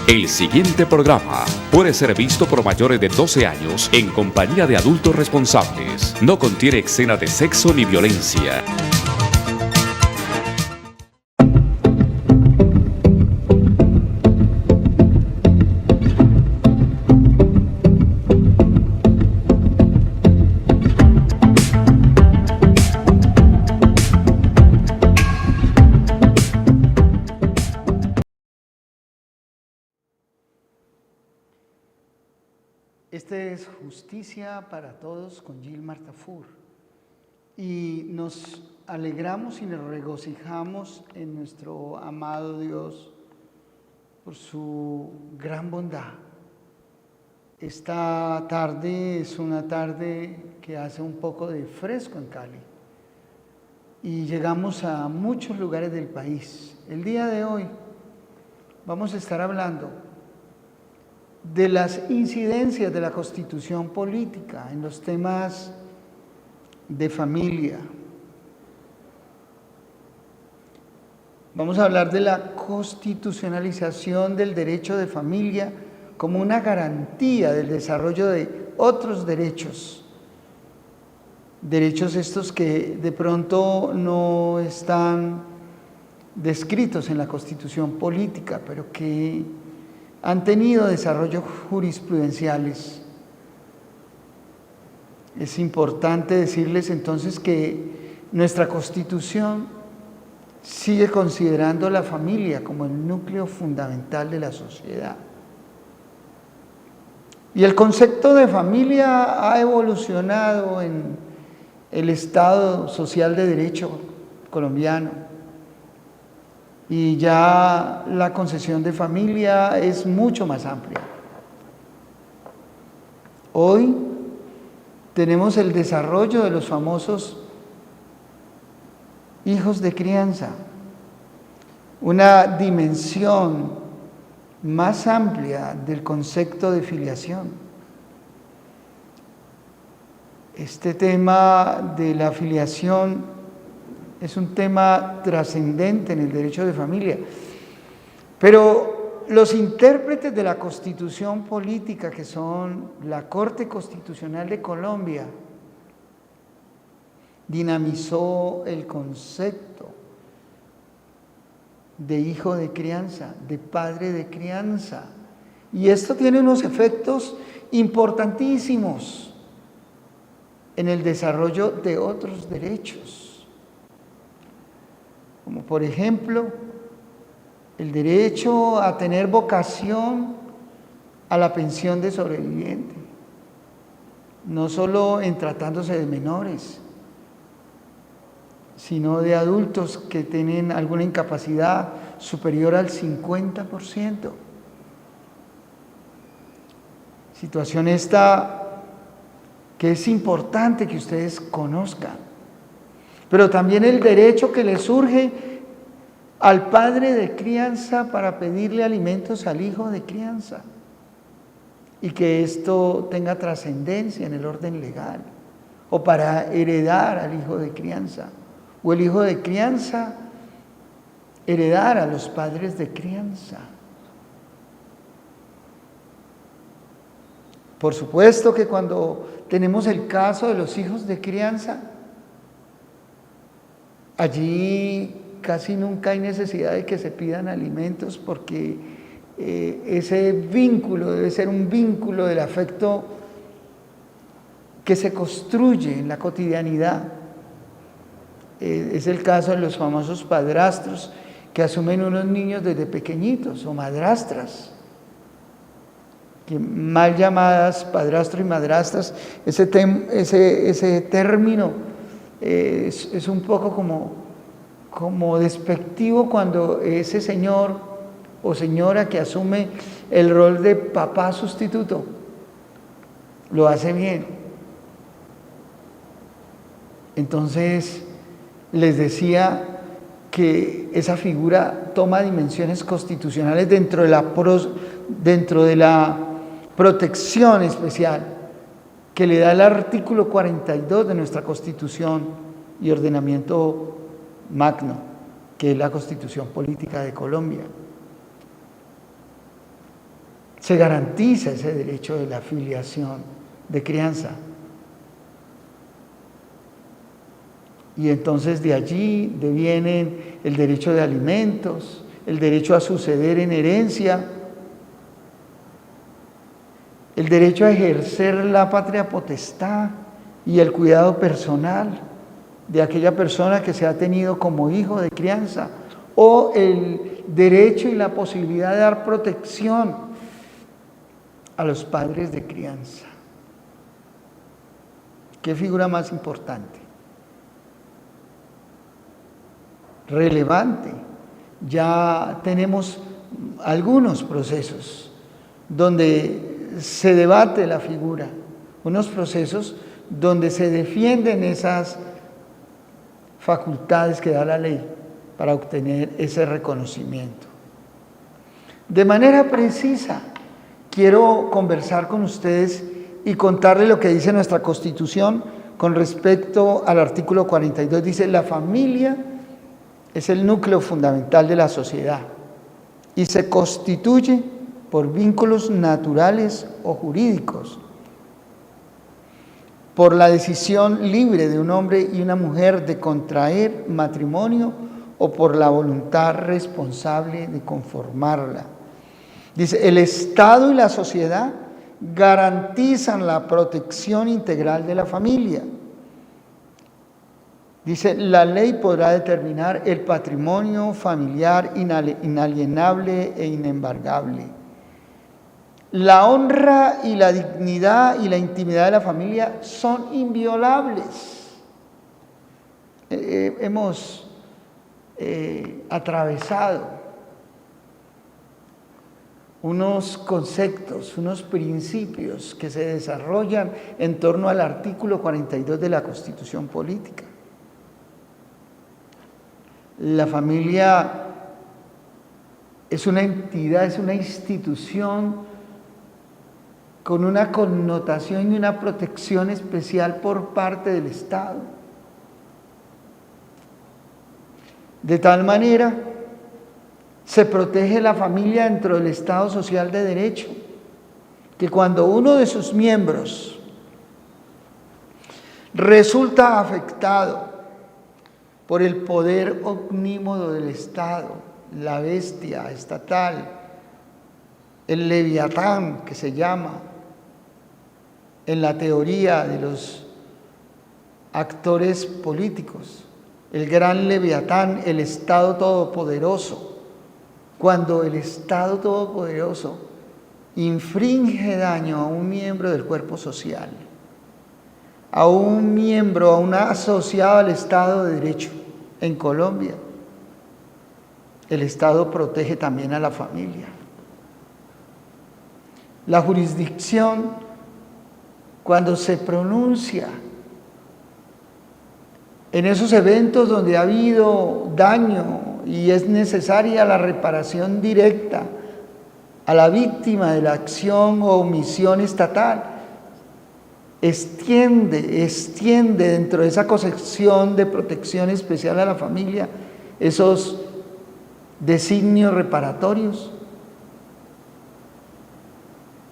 El siguiente programa puede ser visto por mayores de 12 años en compañía de adultos responsables. No contiene escena de sexo ni violencia. Este es Justicia para Todos con Gilmar Tafur y nos alegramos y nos regocijamos en nuestro amado Dios por su gran bondad. Esta tarde es una tarde que hace un poco de fresco en Cali y llegamos a muchos lugares del país. El día de hoy vamos a estar hablando de las incidencias de la Constitución política en los temas de familia. Vamos a hablar de la constitucionalización del derecho de familia como una garantía del desarrollo de otros derechos. Derechos estos que de pronto no están descritos en la Constitución política, pero que han tenido desarrollos jurisprudenciales. Es importante decirles entonces que nuestra Constitución sigue considerando la familia como el núcleo fundamental de la sociedad. Y el concepto de familia ha evolucionado en el Estado social de derecho colombiano. Y ya la concepción de familia es mucho más amplia. Hoy tenemos el desarrollo de los famosos hijos de crianza, una dimensión más amplia del concepto de filiación. Este tema de la filiación es un tema trascendente en el derecho de familia, pero los intérpretes de la Constitución política, que son la Corte Constitucional de Colombia, dinamizó el concepto de hijo de crianza, de padre de crianza, y esto tiene unos efectos importantísimos en el desarrollo de otros derechos, como por ejemplo el derecho a tener vocación a la pensión de sobreviviente, no solo en tratándose de menores, sino de adultos que tienen alguna incapacidad superior al 50%. Situación esta que es importante que ustedes conozcan. Pero también el derecho que le surge al padre de crianza para pedirle alimentos al hijo de crianza y que esto tenga trascendencia en el orden legal, o para heredar al hijo de crianza, o el hijo de crianza heredar a los padres de crianza. Por supuesto que cuando tenemos el caso de los hijos de crianza, allí casi nunca hay necesidad de que se pidan alimentos porque ese vínculo debe ser un vínculo del afecto que se construye en la cotidianidad. Es el caso de los famosos padrastros que asumen unos niños desde pequeñitos, o madrastras, que mal llamadas padrastro y madrastras, ese término es un poco como despectivo cuando ese señor o señora que asume el rol de papá sustituto lo hace bien. Entonces les decía que esa figura toma dimensiones constitucionales dentro de la protección especial que le da el artículo 42 de nuestra Constitución y ordenamiento magno, que es la Constitución Política de Colombia. se garantiza ese derecho de la filiación, de crianza. Y entonces de allí devienen el derecho de alimentos, el derecho a suceder en herencia, el derecho a ejercer la patria potestad y el cuidado personal de aquella persona que se ha tenido como hijo de crianza, o el derecho y la posibilidad de dar protección a los padres de crianza. ¿Qué figura más importante? Relevante. Ya tenemos algunos procesos donde se debate la figura, unos procesos donde se defienden esas facultades que da la ley para obtener ese reconocimiento. De manera precisa, quiero conversar con ustedes y contarles lo que dice nuestra Constitución con respecto al artículo 42. Dice: la familia es el núcleo fundamental de la sociedad y se constituye por vínculos naturales o jurídicos, por la decisión libre de un hombre y una mujer de contraer matrimonio o por la voluntad responsable de conformarla. Dice: el Estado y la sociedad garantizan la protección integral de la familia. Dice: la ley podrá determinar el patrimonio familiar inalienable e inembargable. La honra y la dignidad y la intimidad de la familia son inviolables. Hemos atravesado unos conceptos, unos principios que se desarrollan en torno al artículo 42 de la Constitución Política. La familia es una entidad, es una institución con una connotación y una protección especial por parte del Estado. De tal manera, se protege la familia dentro del Estado social de derecho, que cuando uno de sus miembros resulta afectado por el poder omnímodo del Estado, la bestia estatal, el leviatán que se llama en la teoría de los actores políticos, el gran leviatán, el Estado todopoderoso. Cuando el Estado todopoderoso infringe daño a un miembro del cuerpo social, a un miembro, a un asociado al Estado de Derecho en Colombia, el Estado protege también a la familia. La jurisdicción, cuando se pronuncia en esos eventos donde ha habido daño y es necesaria la reparación directa a la víctima de la acción o omisión estatal, extiende dentro de esa concepción de protección especial a la familia esos designios reparatorios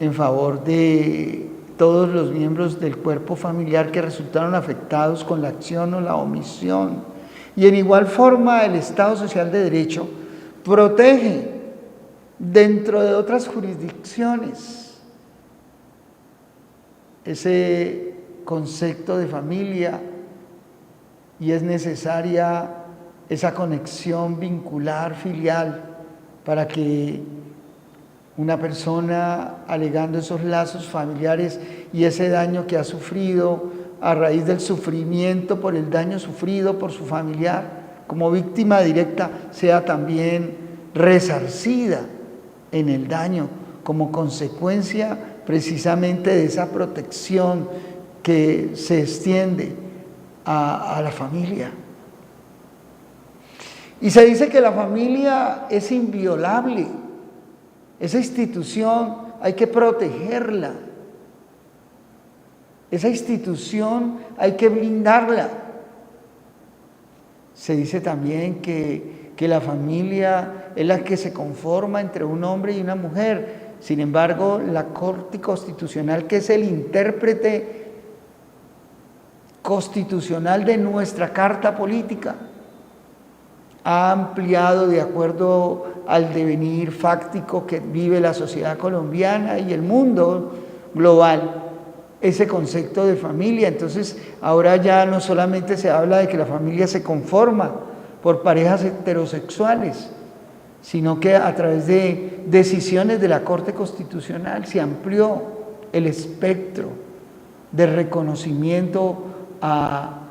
en favor de todos los miembros del cuerpo familiar que resultaron afectados con la acción o la omisión. Y en igual forma el Estado Social de Derecho protege dentro de otras jurisdicciones ese concepto de familia, y es necesaria esa conexión vincular, filial, para que una persona, alegando esos lazos familiares y ese daño que ha sufrido a raíz del sufrimiento por el daño sufrido por su familiar, como víctima directa, sea también resarcida en el daño como consecuencia precisamente de esa protección que se extiende a la familia. Y se dice que la familia es inviolable. Esa institución hay que protegerla. Esa institución hay que blindarla. Se dice también que la familia es la que se conforma entre un hombre y una mujer. Sin embargo, la Corte Constitucional, que es el intérprete constitucional de nuestra Carta Política, ha ampliado de acuerdo al devenir fáctico que vive la sociedad colombiana y el mundo global ese concepto de familia. Entonces, ahora ya no solamente se habla de que la familia se conforma por parejas heterosexuales, sino que a través de decisiones de la Corte Constitucional se amplió el espectro de reconocimiento a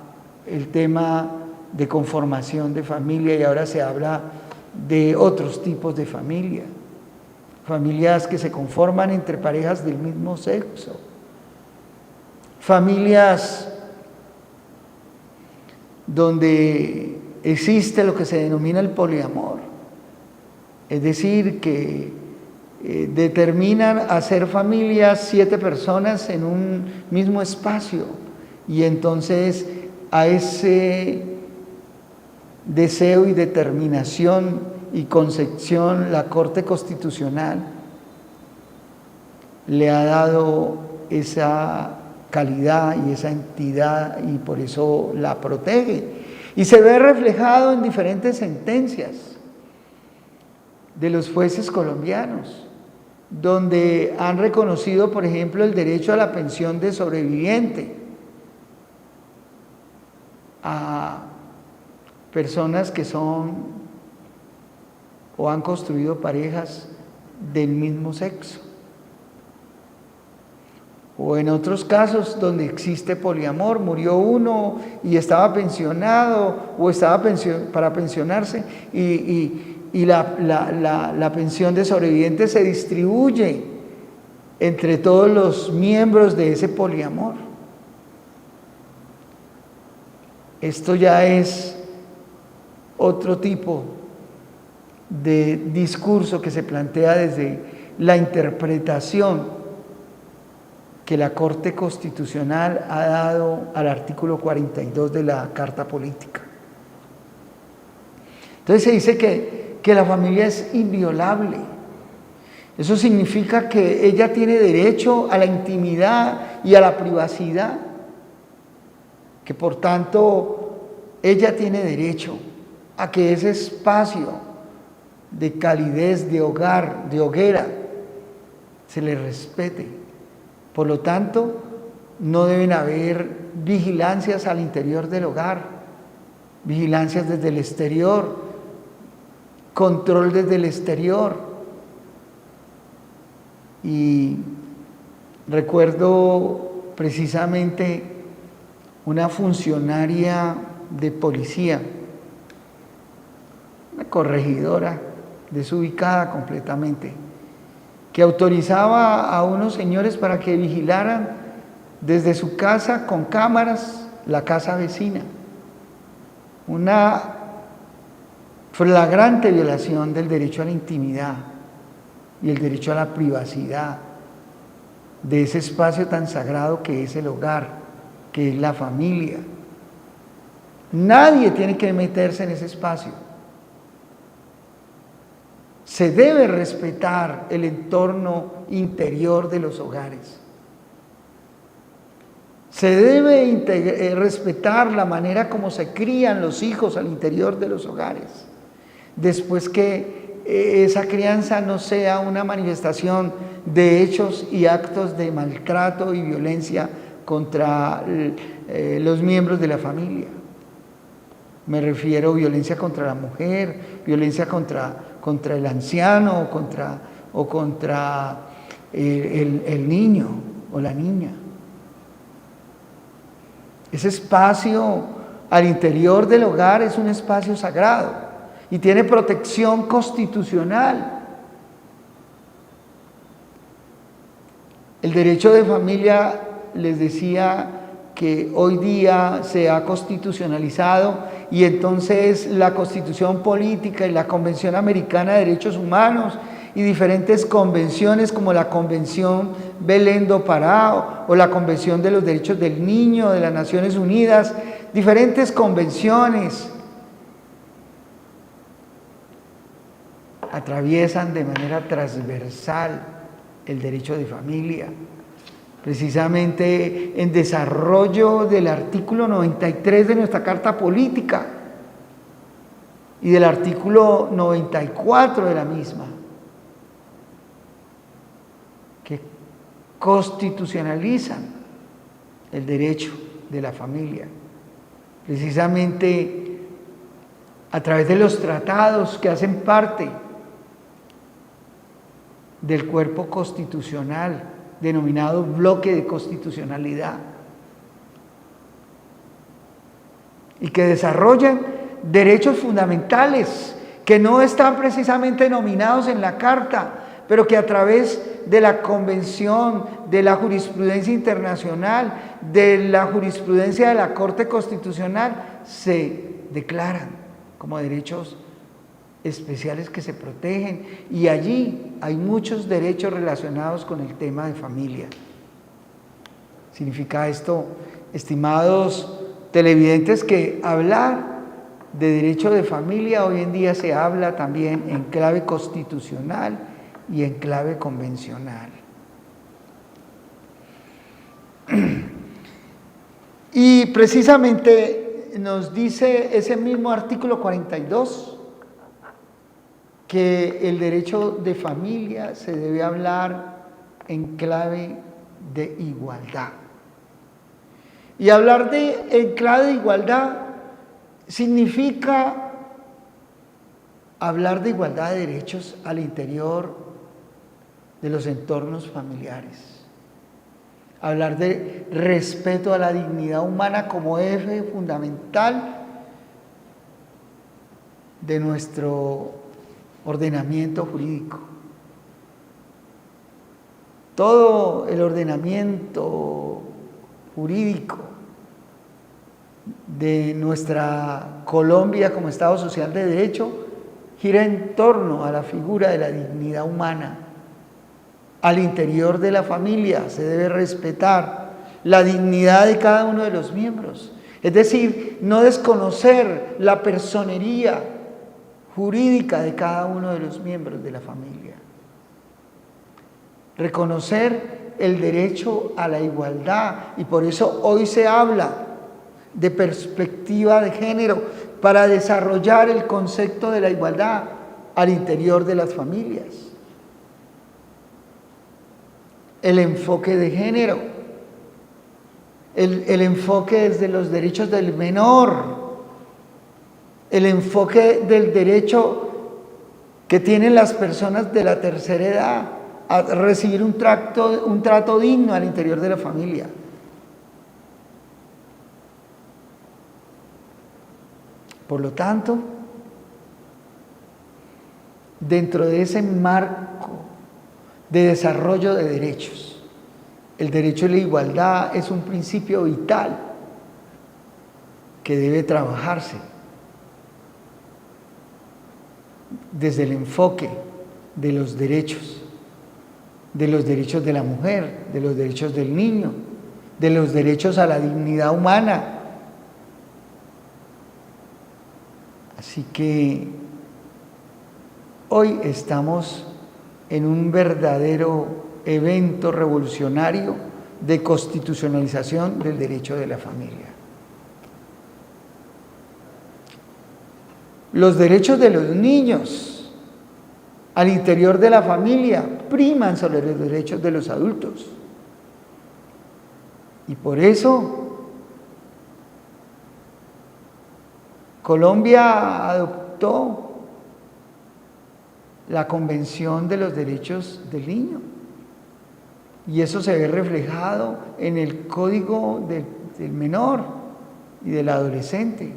el tema de conformación de familia, y ahora se habla de otros tipos de familia, familias que se conforman entre parejas del mismo sexo, familias donde existe lo que se denomina el poliamor, es decir, que determinan hacer familias 7 personas en un mismo espacio, y entonces a ese deseo y determinación y concepción la Corte Constitucional le ha dado esa calidad y esa entidad, y por eso la protege, y se ve reflejado en diferentes sentencias de los jueces colombianos, donde han reconocido, por ejemplo, el derecho a la pensión de sobreviviente a personas que son o han construido parejas del mismo sexo, o en otros casos donde existe poliamor, murió uno y estaba pensionado o estaba para pensionarse, y la pensión de sobreviviente se distribuye entre todos los miembros de ese poliamor. Esto ya es otro tipo de discurso que se plantea desde la interpretación que la Corte Constitucional ha dado al artículo 42 de la Carta Política. Entonces se dice que la familia es inviolable. Eso significa que ella tiene derecho a la intimidad y a la privacidad, que por tanto ella tiene derecho a que ese espacio de calidez, de hogar, de hoguera, se le respete. Por lo tanto, no deben haber vigilancias al interior del hogar, vigilancias desde el exterior, control desde el exterior. Y recuerdo precisamente una funcionaria de policía, una corregidora desubicada completamente, que autorizaba a unos señores para que vigilaran desde su casa con cámaras la casa vecina. Una flagrante violación del derecho a la intimidad y el derecho a la privacidad de ese espacio tan sagrado que es el hogar, que es la familia. Nadie tiene que meterse en ese espacio. Se debe respetar el entorno interior de los hogares. Se debe respetar la manera como se crían los hijos al interior de los hogares, después que esa crianza no sea una manifestación de hechos y actos de maltrato y violencia contra los miembros de la familia. Me refiero a violencia contra la mujer, violencia contra el anciano o contra el niño o la niña. Ese espacio al interior del hogar es un espacio sagrado y tiene protección constitucional. El derecho de familia, les decía, que hoy día se ha constitucionalizado, y entonces la Constitución Política y la Convención Americana de Derechos Humanos y diferentes convenciones como la Convención Belén do Pará o la Convención de los Derechos del Niño de las Naciones Unidas, diferentes convenciones atraviesan de manera transversal el derecho de familia, precisamente en desarrollo del artículo 93 de nuestra Carta Política y del artículo 94 de la misma, que constitucionalizan el derecho de la familia, precisamente a través de los tratados que hacen parte del cuerpo constitucional, denominado bloque de constitucionalidad, y que desarrollan derechos fundamentales que no están precisamente nominados en la Carta, pero que a través de la Convención, de la jurisprudencia internacional, de la jurisprudencia de la Corte Constitucional, se declaran como derechos especiales que se protegen, y allí hay muchos derechos relacionados con el tema de familia. Significa esto, estimados televidentes, que hablar de derecho de familia hoy en día se habla también en clave constitucional y en clave convencional. Y precisamente nos dice ese mismo artículo 42 que el derecho de familia se debe hablar en clave de igualdad. Y hablar en clave de igualdad significa hablar de igualdad de derechos al interior de los entornos familiares. Hablar de respeto a la dignidad humana como eje fundamental de nuestro ordenamiento jurídico. Todo el ordenamiento jurídico de nuestra Colombia como Estado social de derecho gira en torno a la figura de la dignidad humana. Al interior de la familia se debe respetar la dignidad de cada uno de los miembros, es decir, no desconocer la personería jurídica de cada uno de los miembros de la familia. Reconocer el derecho a la igualdad, y por eso hoy se habla de perspectiva de género para desarrollar el concepto de la igualdad al interior de las familias. El enfoque de género, el enfoque desde los derechos del menor, el enfoque del derecho que tienen las personas de la tercera edad a recibir un trato digno al interior de la familia. Por lo tanto, dentro de ese marco de desarrollo de derechos, el derecho a la igualdad es un principio vital que debe trabajarse desde el enfoque de los derechos de la mujer, de los derechos del niño, de los derechos a la dignidad humana. Así que hoy estamos en un verdadero evento revolucionario de constitucionalización del derecho de la familia. Los derechos de los niños al interior de la familia priman sobre los derechos de los adultos. Y por eso Colombia adoptó la Convención de los Derechos del Niño. Y eso se ve reflejado en el Código del Menor y del Adolescente.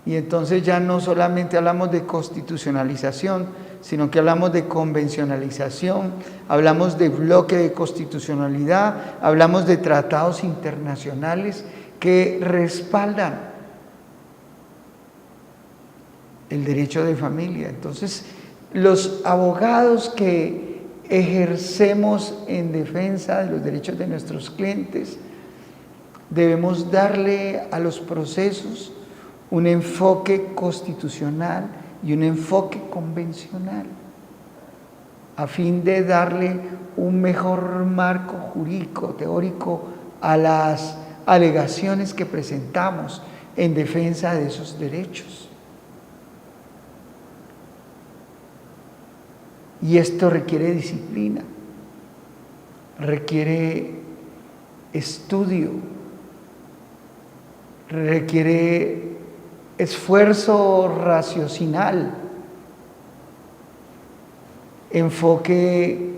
Y entonces ya no solamente hablamos de constitucionalización, sino que hablamos de convencionalización, hablamos de bloque de constitucionalidad, hablamos de tratados internacionales que respaldan el derecho de familia. Entonces, los abogados que ejercemos en defensa de los derechos de nuestros clientes, debemos darle a los procesos un enfoque constitucional y un enfoque convencional. a fin de darle un mejor marco jurídico, teórico a las alegaciones que presentamos en defensa de esos derechos. Y esto requiere disciplina, requiere estudio, requiere esfuerzo raciocinal, enfoque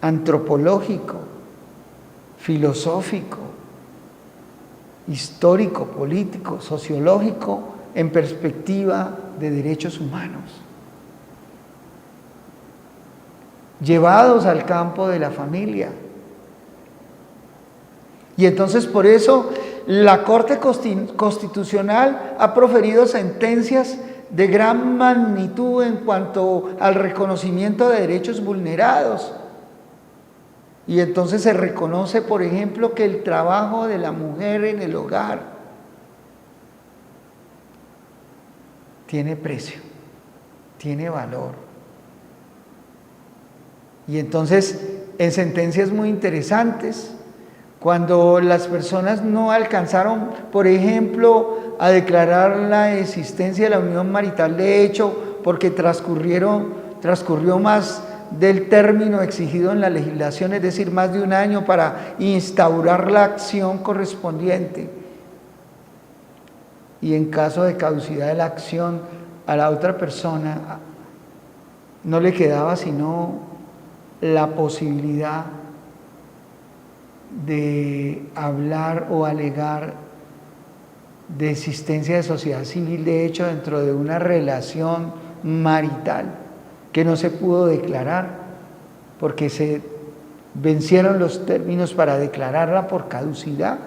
antropológico, filosófico, histórico, político, sociológico, en perspectiva de derechos humanos, llevados al campo de la familia. Y entonces por eso la Corte Constitucional ha proferido sentencias de gran magnitud en cuanto al reconocimiento de derechos vulnerados. Y entonces se reconoce, por ejemplo, que el trabajo de la mujer en el hogar tiene precio, tiene valor. Y entonces, en sentencias muy interesantes, cuando las personas no alcanzaron, por ejemplo, a declarar la existencia de la unión marital de hecho, porque transcurrió más del término exigido en la legislación, es decir, más de un año para instaurar la acción correspondiente. Y en caso de caducidad de la acción, a la otra persona no le quedaba sino la posibilidad de hablar o alegar de existencia de sociedad civil de hecho dentro de una relación marital que no se pudo declarar porque se vencieron los términos para declararla por caducidad.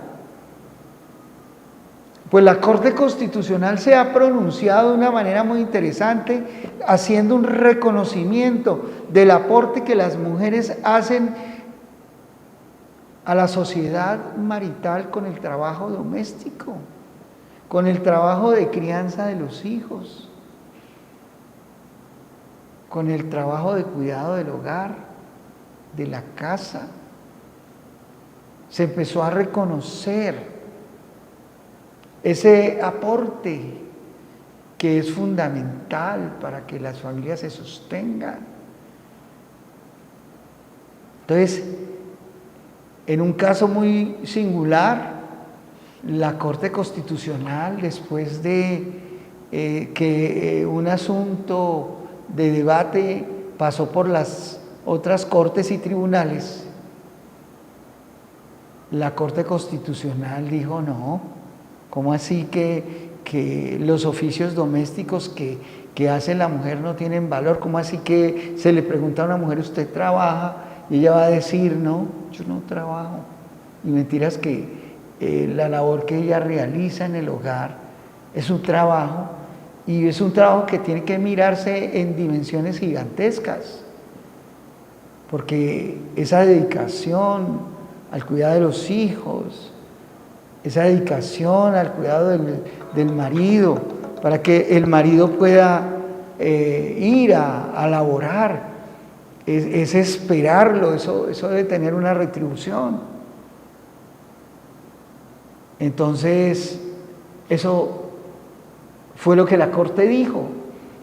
Pues la Corte Constitucional se ha pronunciado de una manera muy interesante, haciendo un reconocimiento del aporte que las mujeres hacen a la sociedad marital con el trabajo doméstico, con el trabajo de crianza de los hijos, con el trabajo de cuidado del hogar, de la casa. Se empezó a reconocer ese aporte que es fundamental para que las familias se sostengan. Entonces, en un caso muy singular, la Corte Constitucional, después de que un asunto de debate pasó por las otras cortes y tribunales, la Corte Constitucional dijo no, ¿cómo así que los oficios domésticos que hace la mujer no tienen valor? ¿Cómo así que se le pregunta a una mujer, ¿usted trabaja? Y ella va a decir, no, yo no trabajo. Y mentiras que la labor que ella realiza en el hogar es un trabajo, y es un trabajo que tiene que mirarse en dimensiones gigantescas, porque esa dedicación al cuidado de los hijos, esa dedicación al cuidado del marido, para que el marido pueda ir a laborar, es esperarlo, eso debe tener una retribución. Entonces, eso fue lo que la Corte dijo.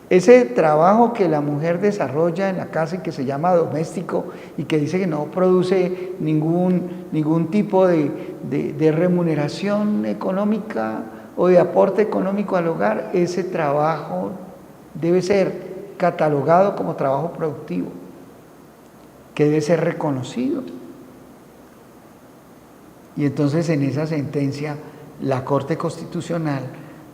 Ese trabajo que la mujer desarrolla en la casa y que se llama doméstico y que dice que no produce ningún tipo de remuneración económica o de aporte económico al hogar, ese trabajo debe ser catalogado como trabajo productivo, que debe ser reconocido. Y entonces en esa sentencia la Corte Constitucional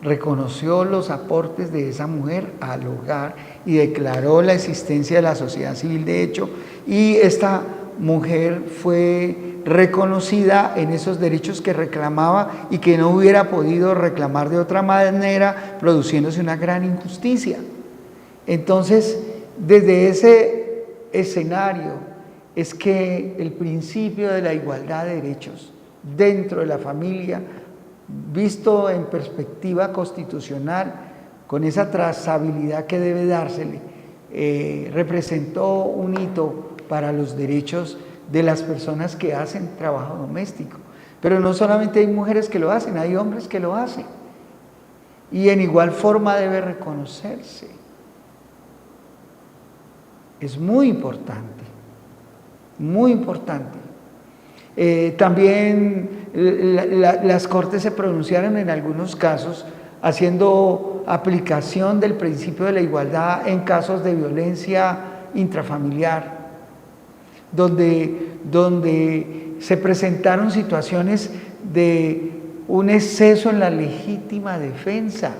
reconoció los aportes de esa mujer al hogar y declaró la existencia de la sociedad civil de hecho, y esta mujer fue reconocida en esos derechos que reclamaba y que no hubiera podido reclamar de otra manera, produciéndose una gran injusticia. Entonces, desde ese escenario es que el principio de la igualdad de derechos dentro de la familia, visto en perspectiva constitucional, con esa trazabilidad que debe dársele representó un hito para los derechos de las personas que hacen trabajo doméstico. Pero no solamente hay mujeres que lo hacen, hay hombres que lo hacen. Y en igual forma debe reconocerse. Es muy importante, muy importante. También las Cortes se pronunciaron en algunos casos haciendo aplicación del principio de la igualdad en casos de violencia intrafamiliar, donde se presentaron situaciones de un exceso en la legítima defensa.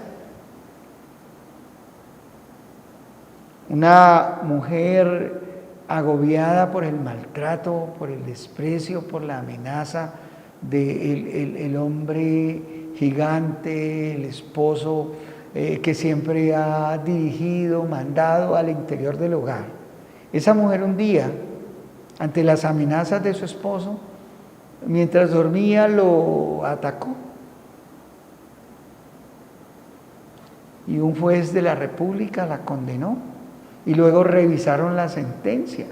Una mujer agobiada por el maltrato, por el desprecio, por la amenaza del hombre gigante, el esposo que siempre ha dirigido, mandado al interior del hogar. Esa mujer un día, ante las amenazas de su esposo, mientras dormía lo atacó. Y un juez de la República la condenó. Y luego revisaron la sentencia.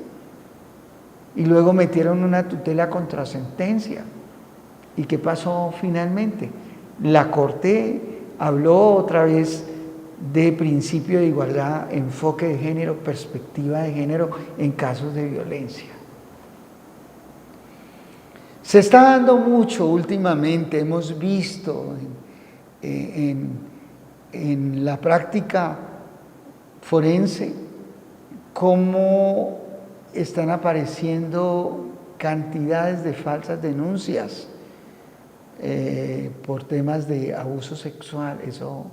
Y luego metieron una tutela contra sentencia. ¿Y qué pasó finalmente? La Corte habló otra vez de principio de igualdad, enfoque de género, perspectiva de género en casos de violencia. Se está dando mucho últimamente, hemos visto en la práctica forense cómo están apareciendo cantidades de falsas denuncias por temas de abuso sexual. Eso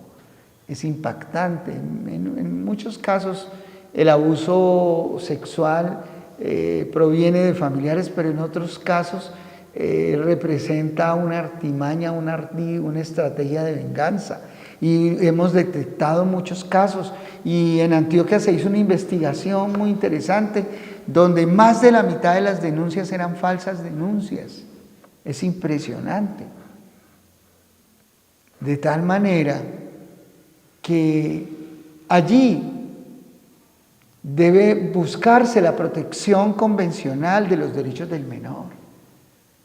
es impactante. En muchos casos el abuso sexual proviene de familiares, pero en otros casos representa una artimaña, un ardid, una estrategia de venganza. Y hemos detectado muchos casos, y en Antioquia se hizo una investigación muy interesante donde más de la mitad de las denuncias eran falsas denuncias. Es impresionante. De tal manera que allí debe buscarse la protección convencional de los derechos del menor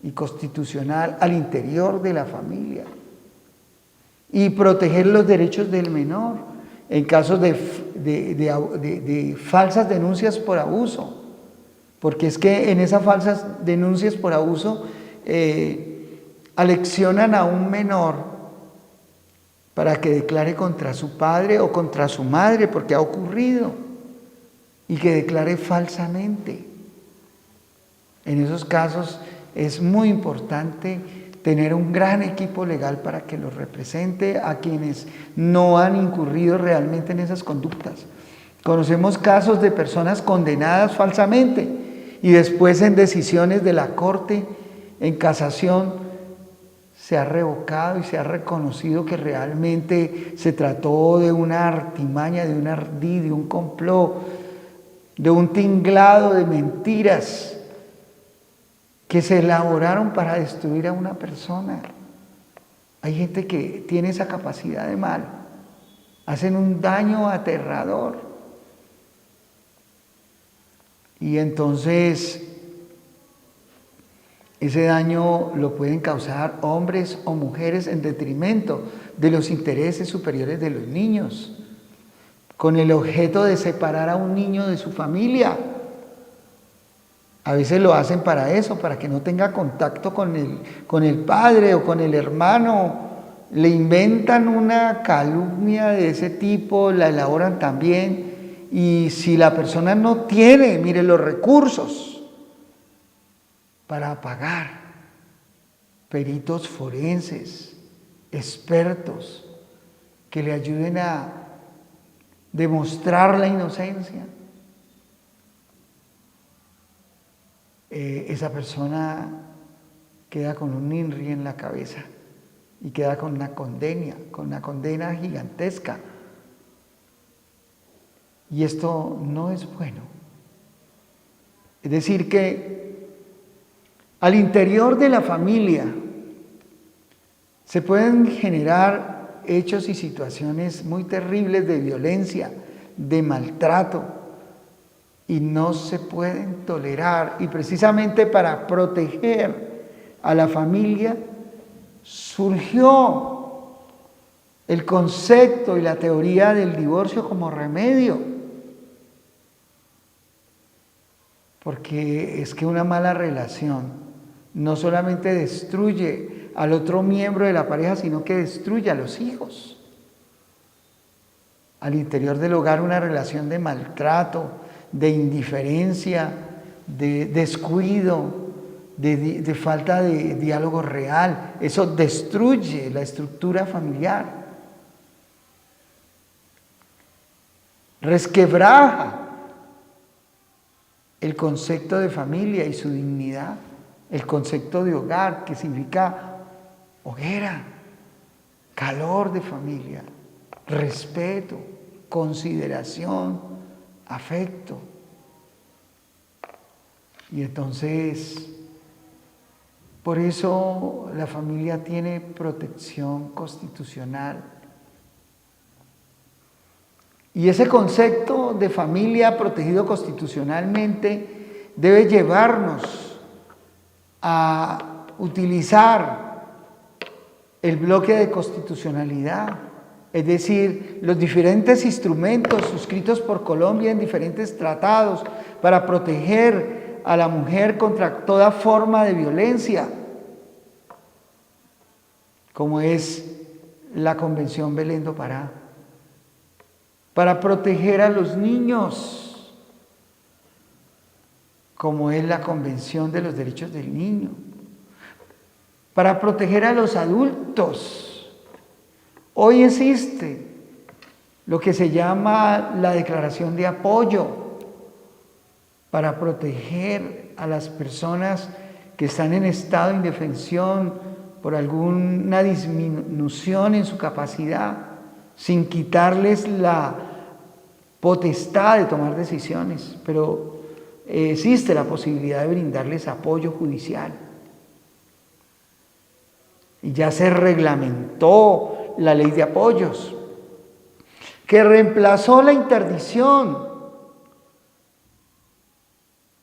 y constitucional al interior de la familia, y proteger los derechos del menor en casos de falsas denuncias por abuso, porque es que en esas falsas denuncias por abuso aleccionan a un menor para que declare contra su padre o contra su madre, porque ha ocurrido, y que declare falsamente. En esos casos es muy importante tener un gran equipo legal para que los represente a quienes no han incurrido realmente en esas conductas. Conocemos casos de personas condenadas falsamente y después en decisiones de la Corte, en casación, se ha revocado y se ha reconocido que realmente se trató de una artimaña, de un ardid, de un complot, de un tinglado de mentiras que se elaboraron para destruir a una persona. Hay gente que tiene esa capacidad de mal, hacen un daño aterrador. Y entonces ese daño lo pueden causar hombres o mujeres en detrimento de los intereses superiores de los niños, con el objeto de separar a un niño de su familia. A veces lo hacen para eso, para que no tenga contacto con el padre o con el hermano. Le inventan una calumnia de ese tipo, la elaboran también. Y si la persona no tiene, mire, los recursos para pagar peritos forenses, expertos, que le ayuden a demostrar la inocencia, esa persona queda con un INRI en la cabeza y queda con una condena gigantesca. Y esto no es bueno. Es decir, que al interior de la familia se pueden generar hechos y situaciones muy terribles de violencia, de maltrato, y no se pueden tolerar. Y precisamente para proteger a la familia surgió el concepto y la teoría del divorcio como remedio. Porque es que una mala relación no solamente destruye al otro miembro de la pareja, sino que destruye a los hijos. Al interior del hogar una relación de maltrato, de indiferencia, de descuido, de falta de diálogo real. Eso destruye la estructura familiar. Resquebraja el concepto de familia y su dignidad, el concepto de hogar, que significa hoguera, calor de familia, respeto, consideración, afecto. Y entonces, por eso la familia tiene protección constitucional. Y ese concepto de familia protegido constitucionalmente debe llevarnos a utilizar el bloque de constitucionalidad, es decir, los diferentes instrumentos suscritos por Colombia en diferentes tratados para proteger a la mujer contra toda forma de violencia, como es la Convención Belén do Pará, para proteger a los niños, como es la Convención de los Derechos del Niño, para proteger a los adultos. Hoy existe lo que se llama la Declaración de Apoyo para proteger a las personas que están en estado de indefensión por alguna disminución en su capacidad, sin quitarles la potestad de tomar decisiones, pero existe la posibilidad de brindarles apoyo judicial. Y ya se reglamentó la ley de apoyos, que reemplazó la interdicción.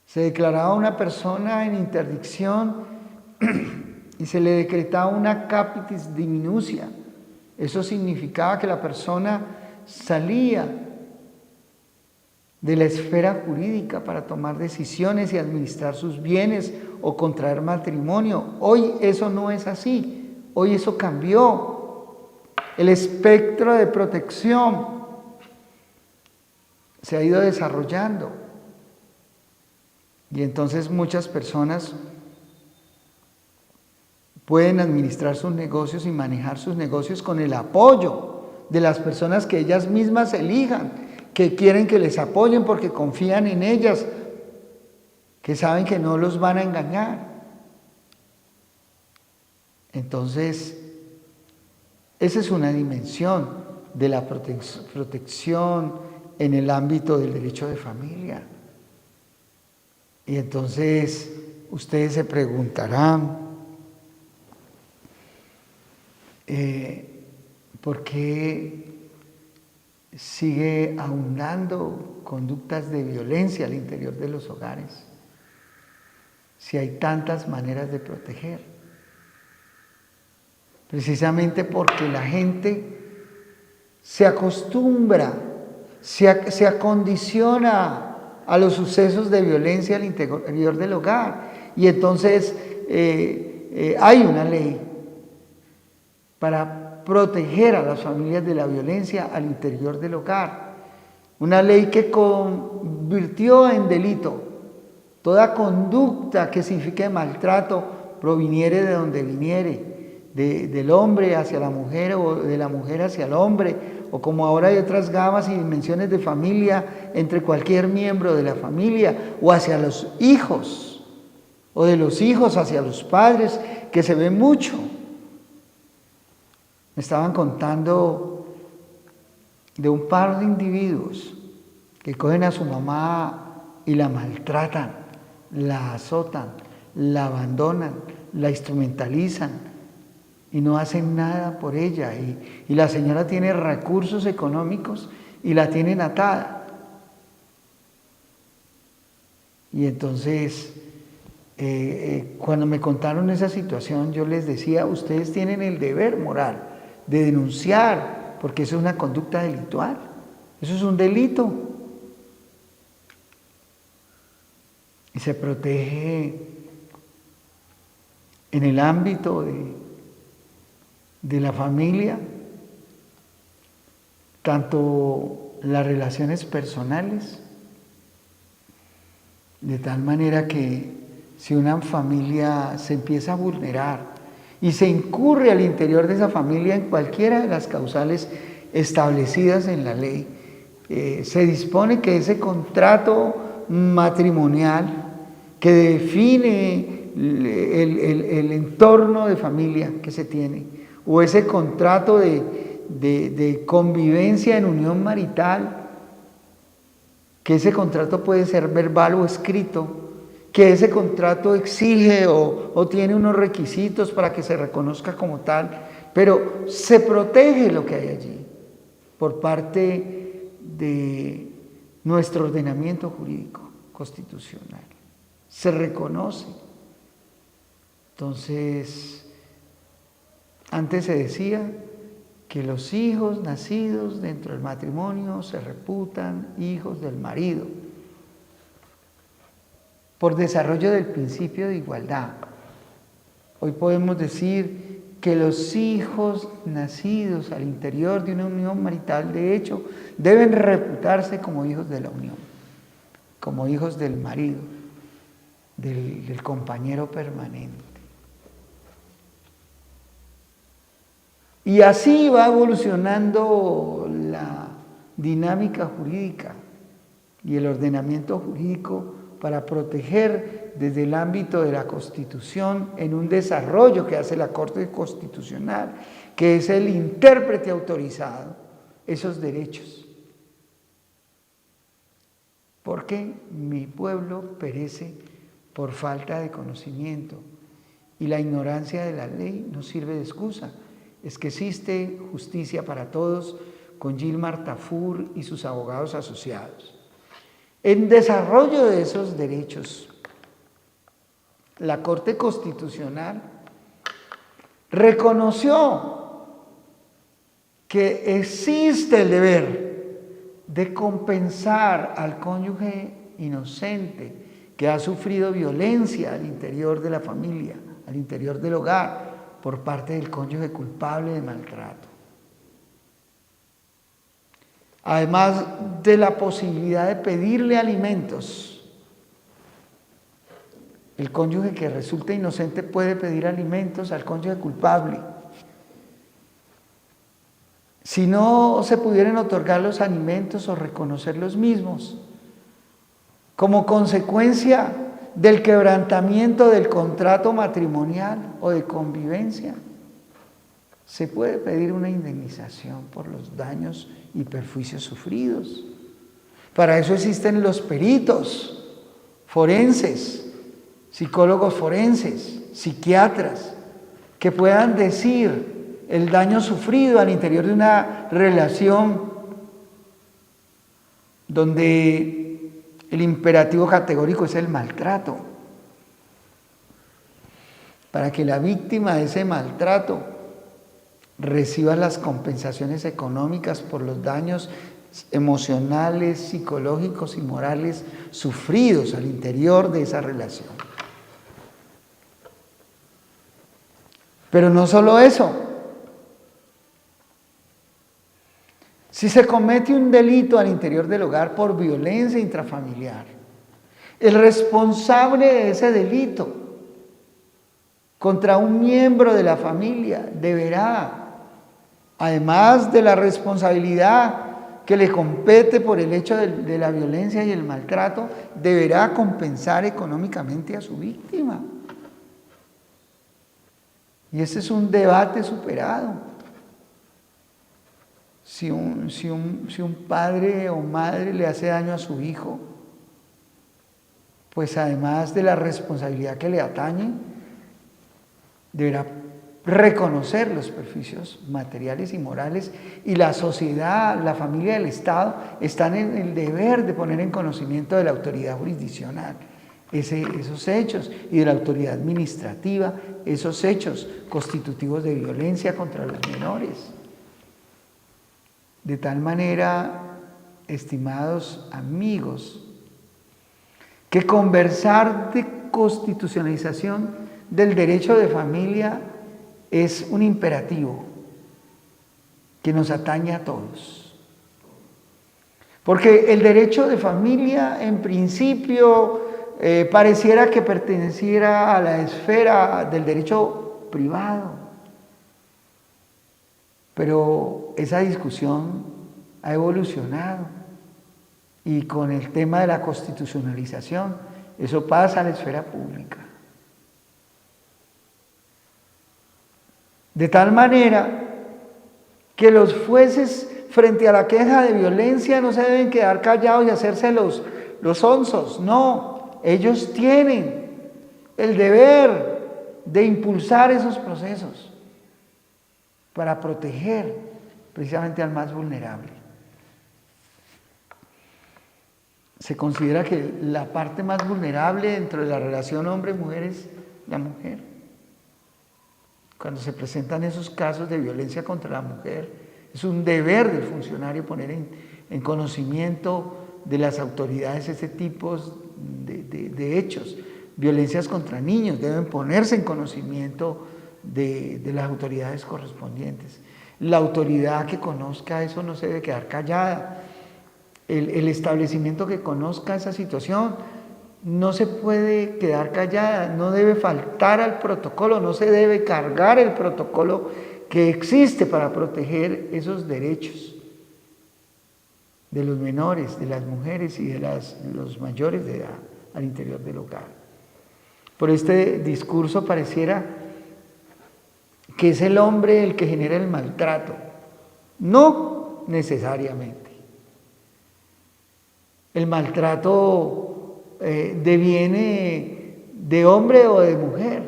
Se declaraba una persona en interdicción y se le decretaba una capitis diminutia. Eso significaba que la persona salía de la esfera jurídica para tomar decisiones y administrar sus bienes o contraer matrimonio. Hoy eso no es así, hoy eso cambió. El espectro de protección se ha ido desarrollando y entonces muchas personas pueden administrar sus negocios y manejar sus negocios con el apoyo de las personas que ellas mismas elijan, que quieren que les apoyen porque confían en ellas, que saben que no los van a engañar. Entonces, esa es una dimensión de la protección en el ámbito del derecho de familia. Y entonces, ustedes se preguntarán, ¿por qué sigue abundando conductas de violencia al interior de los hogares? Si hay tantas maneras de proteger. Precisamente porque la gente se acostumbra, se acondiciona a los sucesos de violencia al interior del hogar. Y entonces hay una ley para proteger a las familias de la violencia al interior del hogar. Una ley que convirtió en delito toda conducta que signifique maltrato, proviniere de donde viniere, del hombre hacia la mujer o de la mujer hacia el hombre, o como ahora hay otras gamas y dimensiones de familia entre cualquier miembro de la familia, o hacia los hijos, o de los hijos hacia los padres, que se ve mucho. Me estaban contando de un par de individuos que cogen a su mamá y la maltratan, la azotan, la abandonan, la instrumentalizan y no hacen nada por ella. Y la señora tiene recursos económicos y la tienen atada. Y entonces, cuando me contaron esa situación, yo les decía, ustedes tienen el deber moral de denunciar, porque eso es una conducta delictual, eso es un delito. Y se protege en el ámbito de la familia, tanto las relaciones personales, de tal manera que si una familia se empieza a vulnerar y se incurre al interior de esa familia en cualquiera de las causales establecidas en la ley, se dispone que ese contrato matrimonial que define el entorno de familia que se tiene, o ese contrato de convivencia en unión marital, que ese contrato puede ser verbal o escrito, que ese contrato exige o tiene unos requisitos para que se reconozca como tal, pero se protege lo que hay allí por parte de nuestro ordenamiento jurídico constitucional. Se reconoce. Entonces, antes se decía que los hijos nacidos dentro del matrimonio se reputan hijos del marido por desarrollo del principio de igualdad. Hoy podemos decir que los hijos nacidos al interior de una unión marital, de hecho, deben reputarse como hijos de la unión, como hijos del marido, del compañero permanente. Y así va evolucionando la dinámica jurídica y el ordenamiento jurídico para proteger desde el ámbito de la Constitución en un desarrollo que hace la Corte Constitucional, que es el intérprete autorizado, esos derechos. Porque mi pueblo perece por falta de conocimiento y la ignorancia de la ley no sirve de excusa. Es que existe justicia para todos con Gilmar Tafur y sus abogados asociados. En desarrollo de esos derechos, la Corte Constitucional reconoció que existe el deber de compensar al cónyuge inocente que ha sufrido violencia al interior de la familia, al interior del hogar, por parte del cónyuge culpable de maltrato. Además de la posibilidad de pedirle alimentos, el cónyuge que resulta inocente puede pedir alimentos al cónyuge culpable. Si no se pudieran otorgar los alimentos o reconocer los mismos, como consecuencia del quebrantamiento del contrato matrimonial o de convivencia, se puede pedir una indemnización por los daños y perjuicios sufridos. Para eso existen los peritos forenses, psicólogos forenses, psiquiatras, que puedan decir el daño sufrido al interior de una relación donde el imperativo categórico es el maltrato, para que la víctima de ese maltrato reciba las compensaciones económicas por los daños emocionales, psicológicos y morales sufridos al interior de esa relación. Pero no solo eso. Si se comete un delito al interior del hogar por violencia intrafamiliar, el responsable de ese delito contra un miembro de la familia deberá, además de la responsabilidad que le compete por el hecho de la violencia y el maltrato, deberá compensar económicamente a su víctima. Y ese es un debate superado. Si un padre o madre le hace daño a su hijo, pues además de la responsabilidad que le atañe, deberá reconocer los perjuicios materiales y morales, y la sociedad, la familia y el Estado están en el deber de poner en conocimiento de la autoridad jurisdiccional esos hechos, y de la autoridad administrativa esos hechos constitutivos de violencia contra los menores. De tal manera, estimados amigos, que conversar de constitucionalización del derecho de familia es un imperativo que nos atañe a todos. Porque el derecho de familia, en principio, pareciera que perteneciera a la esfera del derecho privado. Pero esa discusión ha evolucionado y con el tema de la constitucionalización, eso pasa a la esfera pública. De tal manera que los jueces frente a la queja de violencia no se deben quedar callados y hacerse los onzos, no, ellos tienen el deber de impulsar esos procesos para proteger precisamente al más vulnerable. Se considera que la parte más vulnerable dentro de la relación hombre-mujer es la mujer. Cuando se presentan esos casos de violencia contra la mujer, es un deber del funcionario poner en conocimiento de las autoridades ese tipo de hechos. Violencias contra niños deben ponerse en conocimiento de las autoridades correspondientes. La autoridad que conozca eso no se debe quedar callada. El establecimiento que conozca esa situación no se puede quedar callada, no debe faltar al protocolo, no se debe cargar el protocolo que existe para proteger esos derechos de los menores, de las mujeres y de los mayores de edad al interior del hogar. Por este discurso pareciera que es el hombre el que genera el maltrato. No necesariamente. El maltrato deviene de hombre o de mujer.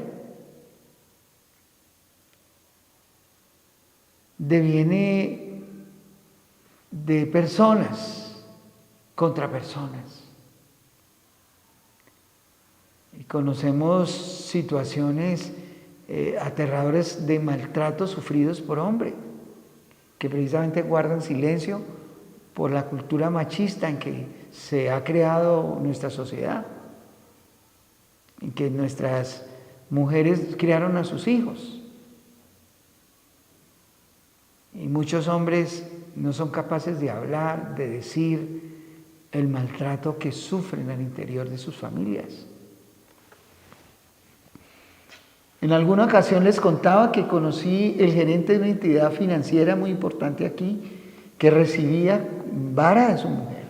Deviene de personas contra personas. Y conocemos situaciones aterradores de maltratos sufridos por hombres, que precisamente guardan silencio por la cultura machista en que se ha creado nuestra sociedad, en que nuestras mujeres criaron a sus hijos. Y muchos hombres no son capaces de hablar, de decir el maltrato que sufren al interior de sus familias. En alguna ocasión les contaba que conocí el gerente de una entidad financiera muy importante aquí, que recibía vara de su mujer,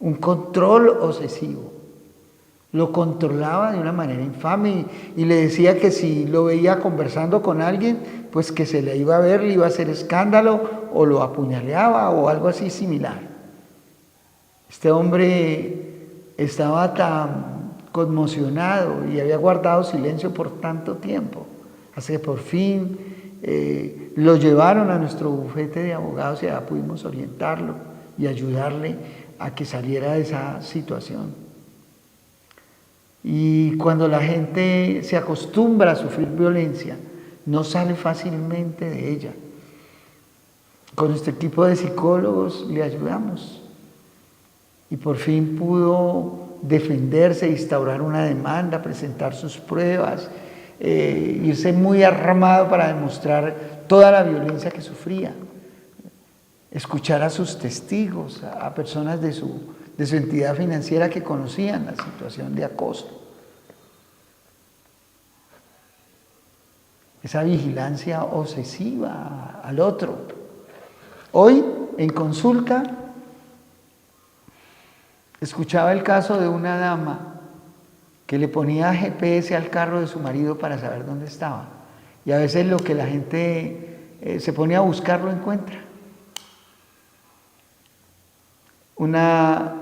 un control obsesivo. Lo controlaba de una manera infame y le decía que si lo veía conversando con alguien, pues que se le iba a ver, le iba a hacer escándalo o lo apuñaleaba o algo así similar. Este hombre estaba tan conmocionado y había guardado silencio por tanto tiempo, hasta que por fin lo llevaron a nuestro bufete de abogados y ya pudimos orientarlo y ayudarle a que saliera de esa situación. Y cuando la gente se acostumbra a sufrir violencia, no sale fácilmente de ella. Con nuestro equipo de psicólogos le ayudamos y por fin pudo defenderse, instaurar una demanda, presentar sus pruebas, irse muy armado para demostrar toda la violencia que sufría, escuchar a sus testigos, a personas de su entidad financiera que conocían la situación de acoso. Esa vigilancia obsesiva al otro. Hoy, en consulta, escuchaba el caso de una dama que le ponía GPS al carro de su marido para saber dónde estaba. Y a veces lo que la gente se pone a buscar lo encuentra. Una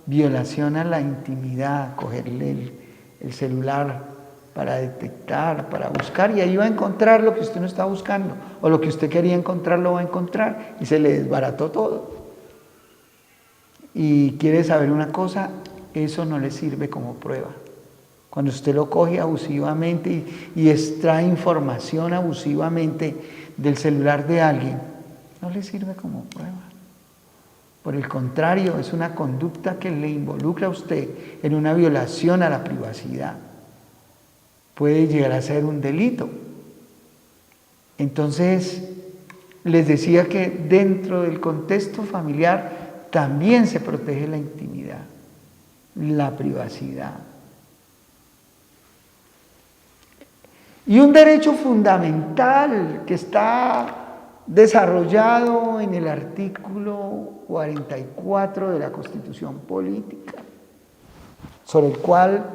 violación a la intimidad, cogerle el celular para detectar, para buscar, y ahí va a encontrar lo que usted no está buscando, o lo que usted quería encontrar lo va a encontrar, y se le desbarató todo. Y quiere saber una cosa, eso no le sirve como prueba. Cuando usted lo coge abusivamente y extrae información abusivamente del celular de alguien, no le sirve como prueba. Por el contrario, es una conducta que le involucra a usted en una violación a la privacidad. Puede llegar a ser un delito. Entonces, les decía que dentro del contexto familiar también se protege la intimidad, la privacidad. Y un derecho fundamental que está desarrollado en el artículo 44 de la Constitución Política, sobre el cual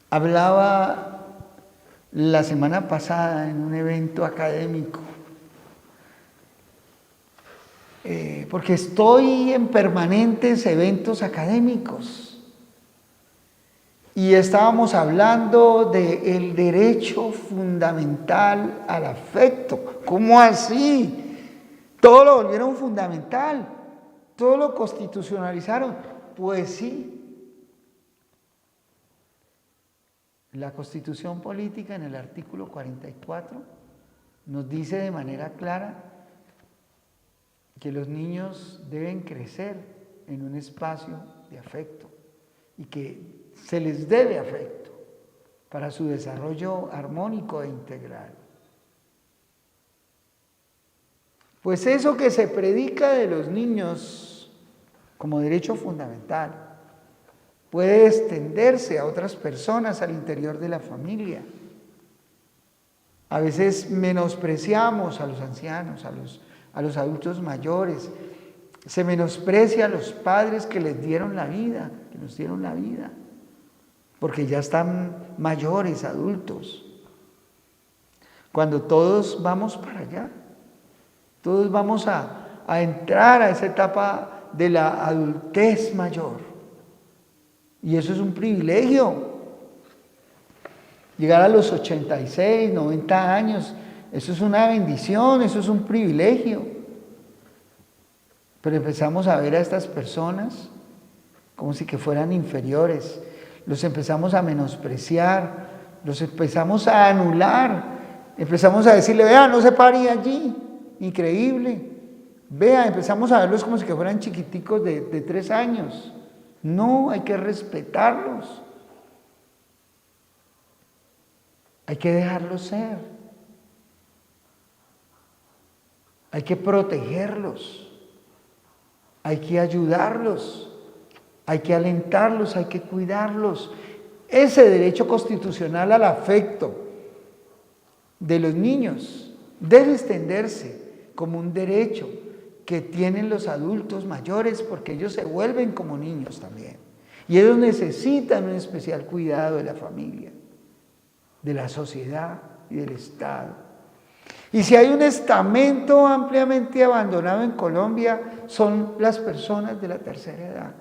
hablaba la semana pasada en un evento académico, porque estoy en permanentes eventos académicos. Y estábamos hablando del derecho fundamental al afecto. ¿Cómo así? Todo lo volvieron fundamental, todo lo constitucionalizaron. Pues sí. La Constitución Política en el artículo 44 nos dice de manera clara que los niños deben crecer en un espacio de afecto y que se les debe afecto para su desarrollo armónico e integral. Pues eso que se predica de los niños como derecho fundamental puede extenderse a otras personas al interior de la familia. A veces menospreciamos a los ancianos, a los adultos mayores. Se menosprecia a los padres que les dieron la vida, que nos dieron la vida, porque ya están mayores, adultos. Cuando todos vamos para allá, todos vamos a entrar a esa etapa de la adultez mayor. Y eso es un privilegio. Llegar a los 86, 90 años, eso es una bendición, eso es un privilegio. Pero empezamos a ver a estas personas como si que fueran inferiores. Los empezamos a menospreciar, los empezamos a anular, empezamos a decirle, vea, no se pare allí, increíble. Vea, empezamos a verlos como si que fueran chiquiticos de 3 años. No, hay que respetarlos. Hay que dejarlos ser. Hay que protegerlos. Hay que ayudarlos. Hay que alentarlos, hay que cuidarlos. Ese derecho constitucional al afecto de los niños debe extenderse como un derecho que tienen los adultos mayores, porque ellos se vuelven como niños también. Y ellos necesitan un especial cuidado de la familia, de la sociedad y del Estado. Y si hay un estamento ampliamente abandonado en Colombia, son las personas de la tercera edad.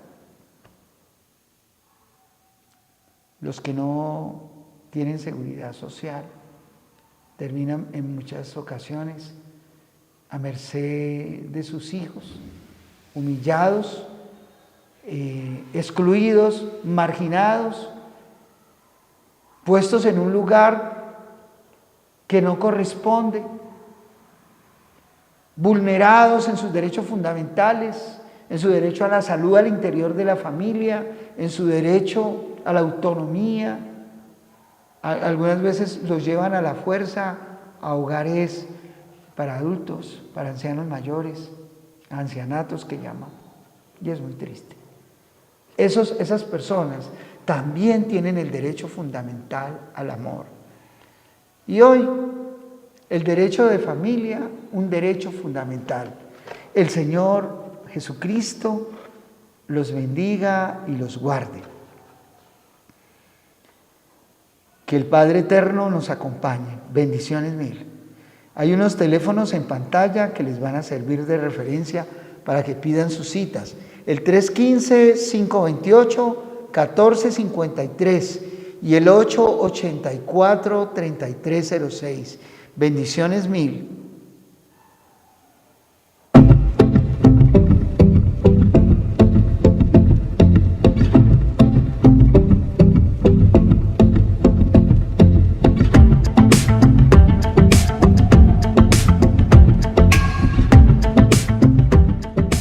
Los que no tienen seguridad social terminan en muchas ocasiones a merced de sus hijos, humillados, excluidos, marginados, puestos en un lugar que no corresponde, vulnerados en sus derechos fundamentales, en su derecho a la salud al interior de la familia, en su derecho a la autonomía. Algunas veces los llevan a la fuerza a hogares para adultos, para ancianos mayores, ancianatos que llaman, y es muy triste. Esas personas también tienen el derecho fundamental al amor. Y hoy, el derecho de familia, un derecho fundamental. El Señor Jesucristo los bendiga y los guarde. Que el Padre Eterno nos acompañe. Bendiciones mil. Hay unos teléfonos en pantalla que les van a servir de referencia para que pidan sus citas. El 315-528-1453 y el 884-3306. Bendiciones mil.